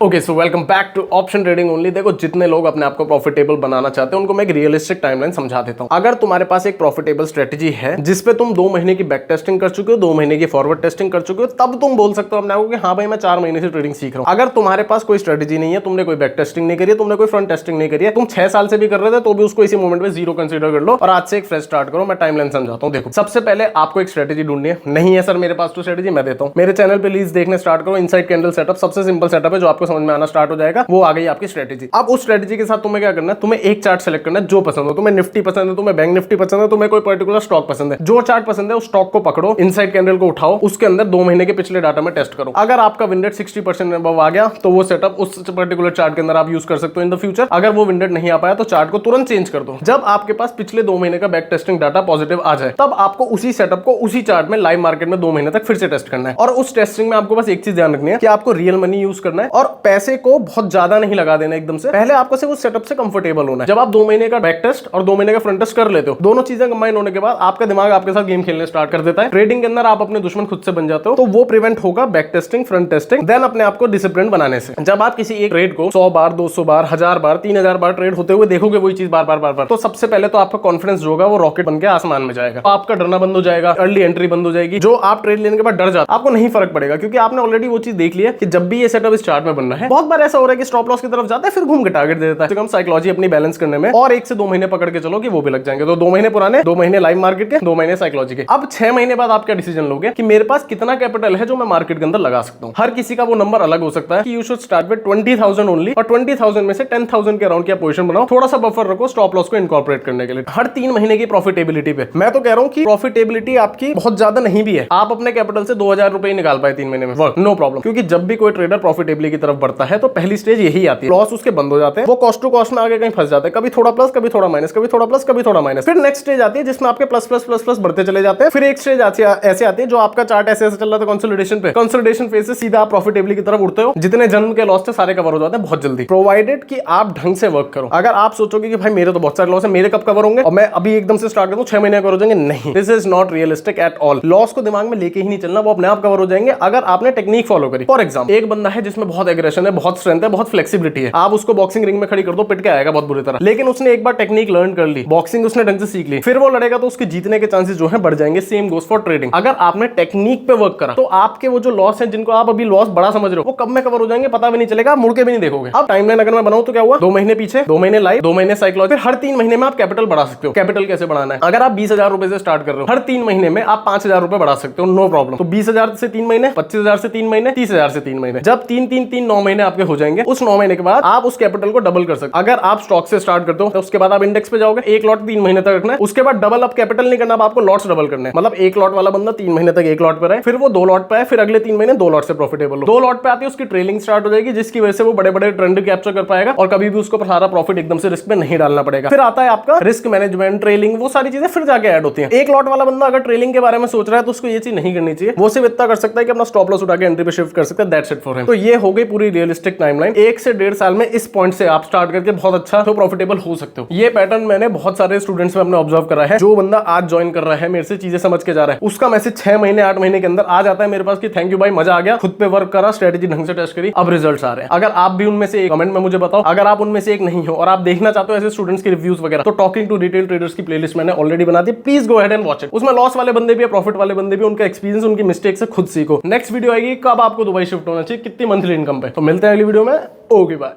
Okay so welcome back to option trading only. देखो, जितने लोग अपने आप को प्रॉफिटेबल बनाना चाहते हैं उनको मैं एक रियलिस्टिक टाइमलाइन समझा देता हूं। अगर तुम्हारे पास एक प्रॉफिटेबल स्ट्रेटजी है जिसपे तुम 2 महीने की बैक टेस्टिंग कर चुके हो, 2 महीने की फॉरवर्ड टेस्टिंग कर चुके हो, तब तुम बोल सकते हो अपने आप को कि हाँ भाई मैं 4 महीने से ट्रेडिंग सीख रहा हूं। अगर तुम्हारे पास कोई स्ट्रेटजी नहीं है, तुमने कोई बैक टेस्टिंग नहीं करी है, तुमने कोई फ्रंट टेस्टिंग नहीं करी है, तुम 6 साल से भी कर रहे थे तो भी उसको इसी मोमेंट में जीरो कंसीडर कर लो और आज से एक फ्रेश स्टार्ट करो। मैं टाइमलाइन समझाता हूं। देखो, सबसे पहले आपको एक स्ट्रेटजी ढूंढनी है। नहीं है सर मेरे पास तो स्ट्रेटजी, मैं देता हूं। मेरे चैनल पे प्लीज देखने स्टार्ट करो। इनसाइड कैंडल सेटअप सबसे सिंपल सेटअप है जो आपको समझ में आना स्टार्ट हो जाएगा। वो आ गई आपकी स्ट्रेटजी। अब उस स्ट्रेटजी के साथ तुम्हें क्या करना है, तुम्हें एक चार्ट सेलेक्ट करना है जो पसंद हो। तुम्हें निफ्टी पसंद है, तुम्हें बैंक निफ्टी पसंद है, तुम्हें कोई पर्टिकुलर स्टॉक पसंद है, जो चार्ट पसंद है उस स्टॉक को पकड़ो, इनसाइड कैंडल को उठाओ, उसके अंदर 2 महीने के पिछले डाटा में टेस्ट करो। अगर आपका विन रेट 60% अबव आ गया तो वो सेटअप उस पर्टिकुलर चार्ट के अंदर आप यूज कर सकते हो इन द फ्यूचर। अगर वो विन रेट नहीं आ पाया तो चार्ट को तुरंत चेंज कर दो। जब आपके पास पिछले 2 महीने का बैक टेस्टिंग डाटा पॉजिटिव आ जाए तब आपको उसी सेटअप को उसी चार्ट में लाइव मार्केट में 2 महीने तक फिर से टेस्ट करना है। और उस टेस्टिंग में आपको बस एक चीज ध्यान रखनी है कि आपको रियल मनी यूज करना है और पैसे को बहुत ज्यादा नहीं लगा देना एकदम से। पहले आपको सिर्फ उस सेटअप से कंफर्टेबल होना है। जब आप 2 महीने का बैक टेस्ट और 2 महीने का फ्रंट टेस्ट कर लेते हो, दोनों चीजें कंबाइन होने के बाद आपका दिमाग आपके साथ गेम खेलने स्टार्ट कर देता है। ट्रेडिंग के अंदर आप अपने दुश्मन खुद से बन जाते हो। तो वो प्रिवेंट होगा back testing, front testing, then अपने आप को डिसिप्लिन बनाने से। जब आप किसी एक ट्रेड को 100 बार, 200 बार, 1000 बार, 3000 बार ट्रेड होते हुए देखोगे वही चीज बार बार, तो सबसे पहले तो आपका कॉन्फिडेंस जो होगा वो रॉकेट बनके आसमान में जाएगा। तो आपका डरना बंद हो जाएगा, अर्ली एंट्री बंद हो जाएगी। जो आप ट्रेड लेने के बाद डर जाते, आपको नहीं फर्क पड़ेगा क्योंकि आपने ऑलरेडी वो चीज देख लिया कि जब भी ये सेटअप इस चार्ट में बनना है। बहुत बार ऐसा हो रहा है कि स्टॉप लॉस की तरफ जाता है फिर घूम के टारगेट दे देता है। साइकोलॉजी अपनी बैलेंस करने में और 1 से 2 महीने पकड़ के चलो कि वो भी लग जाएंगे। तो 2 महीने पुराने, 2 महीने लाइव मार्केट के, 2 महीने साइकोलॉजी के। अब 6 महीने बाद आप क्या डिसीजन लोगे कि मेरे पास कितना कैपिटल है जो मैं मार्केट के अंदर लगा सकता हूं। हर किसी का वो नंबर अलग हो सकता है कि you should start with 20,000 only और 20,000 में से 10,000 के अराउंड की पोजीशन बनाओ। थोड़ा सा बफर रखो स्टॉप लॉस को इनकॉर्पोरेट करने के लिए। हर 3 महीने की प्रॉफिटेबिलिटी पे मैं तो कह रहा हूं कि प्रॉफिटेबिलिटी आपकी बहुत ज्यादा नहीं भी है। आप अपने कैपिटल से 2,000 रुपए निकाल पाए 3 महीने में, वर्क नो प्रॉब्लम। क्योंकि जब भी कोई ट्रेडर प्रॉफिटेबिलिटी की तरफ बढ़ता है तो पहली स्टेज यही आती है, लॉस उसके बंद हो जाते हैं, वो कॉस्ट टू कॉस्ट में आगे कहीं फंस जाते हैं। कभी थोड़ा प्लस, कभी थोड़ा माइनस, कभी थोड़ा प्लस, कभी थोड़ा माइनस। फिर नेक्स्ट स्टेज आती है जिसमें आपके प्लस प्लस प्लस प्लस बढ़ते चले जाते हैं। फिर एक स्टेज ऐसे आती है जो आपका चार्ट ऐसे चल रहा था कंसोलिडेशन पे, कंसोलिडेशन फेज से सीधा आप प्रॉफिटेबिलिटी की तरफ उड़ते हो। जितने जन्म के लॉस थे सारे कवर हो जाते हैं बहुत जल्दी, प्रोवाइडेड कि आप ढंग से वर्क करो। अगर आप सोचोगे कि भाई मेरे तो बहुत सारे लॉस है, मेरे कब कवर होंगे और मैं अभी एकदम से स्टार्ट कर दूं 6 महीने कवर हो जाएंगे, नहीं, this is not realistic at all. Loss को दिमाग में लेके ही नहीं चलना, वो अपने आप कवर हो जाएंगे अगर आपने टेक्निक फॉलो करी। फॉर एग्जांपल, एक बंदा है जिसमें बहुत एग्रेशन है, बहुत स्ट्रेंथ है, बहुत फ्लेक्सिबिलिटी है, आप उसको बॉक्सिंग रिंग में खड़ी कर दो, पिट के आएगा बहुत बुरी तरह। लेकिन उसने एक बार टेक्निक लर्न कर ली, बॉक्सिंग उसने ढंग से सीख ली, फिर वो लड़ेगा तो उसके जीतने के चांसेस जो है बढ़ जाएंगे। Same goes for trading. अगर आपने टेक्निक पे वर्क करा तो आपके वो जो लॉस है जिनको आप अभी लॉस बड़ा समझ रहे हो वो कब में कवर हो जाएंगे पता भी नहीं चलेगा, आप मुड़ के भी नहीं देखोगे। अब टाइमलाइन अगर मैं बनाऊं तो क्या हुआ, 2 महीने पीछे, 2 महीने लाइव, 2 महीने साइकोलॉजी, फिर हर 3 महीने में आप कैपिटल बढ़ा सकते हो। कैपिटल कैसे बढ़ाना है, अगर आप 20,000 रुपए से स्टार्ट कर रहे हो, हर 3 महीने में आप 5,000 रुपए बढ़ा सकते हो, नो प्रॉब्लम। तो 20,000 से 3 महीने, 25,000 से 3 महीने, 30,000 से 3 महीने। जब 3 9 महीने आपके हो जाएंगे, उस 9 महीने के बाद आप उस कैपिटल को डबल कर सकते। अगर आप स्टॉक से स्टार्ट करते हो तो उसके बाद आप इंडेक्स पे जाओगे, एक लॉट 3 महीने तक रखना है, उसके बाद डबल अप कैपिटल नहीं करना, आपको लॉट्स डबल करने हैं। मतलब एक लॉट वाला बंदा 3 महीने तक एक लॉट पे रहे, फिर वो 2 लॉट पे है, फिर अगले 3 महीने 2 लॉट से प्रॉफिटेबल हो। 2 लॉट पे आती है उसकी ट्रेलिंग स्टार्ट हो जाएगी जिसकी वजह से वो बड़े बड़े ट्रेंड कैप्चर कर पाएगा और कभी भी उसको सारा प्रॉफिट एकदम से रिस्क में नहीं डालना पड़ेगा। फिर आता है आपका रिस्क मैनेजमेंट, ट्रेलिंग, वो सारी चीजें फिर जाके ऐड होती हैं। एक लॉट वाला बंदा अगर ट्रेलिंग के बारे में सोच रहा है तो उसको ये चीज नहीं करनी चाहिए। वो सिर्फ इतना कर सकता है कि अपना स्टॉप लॉस उठा के एंट्री पे शिफ्ट कर सकता है, दैट्स इट फॉर हिम। तो ये हो गई पूरी रियलिस्टिक टाइमलाइन। 1 से 1.5 साल में इस पॉइंट से आप स्टार्ट करके बहुत अच्छा तो प्रॉफिटेबल हो सकते हो। ये पैटर्न मैंने बहुत सारे स्टूडेंट्स में अपने ऑब्जर्व करा है। जो बंदा आज ज्वाइन कर रहा है, मेरे से चीजें समझ के जा रहा है, उसका मैसेज 6 महीने 8 महीने के अंदर आ जाता है मेरे पास कि थैंक यू भाई, मजा आ गया, खुद पे वर्क करा, स्ट्रेटेजी ढंग से टेस्ट करी, अब रिजल्ट्स आ रहे हैं। अगर आप भी उनमें से एक, कमेंट में मुझे बताओ। अगर आप उनमें से एक नहीं हो और आप देखना चाहते हो ऐसे स्टूडेंट्स के रिव्यूज वगैरह, तो टॉकिंग टू रिटेल ट्रेडर्स की प्लेलिस्ट मैंने ऑलरेडी बना दी, please go ahead and watch it. उसमें लॉस वाले बंदे भी है, प्रॉफिट वाले बंदे भी, उनका एक्सपीरियंस, उनकी मिस्टेक से खुद सीखो। नेक्स्ट वीडियो आएगी कब आपको दुबई शिफ्ट होना चाहिए, कितनी मंथली इनकम पे। तो मिलते हैं अगली वीडियो में। Okay bye.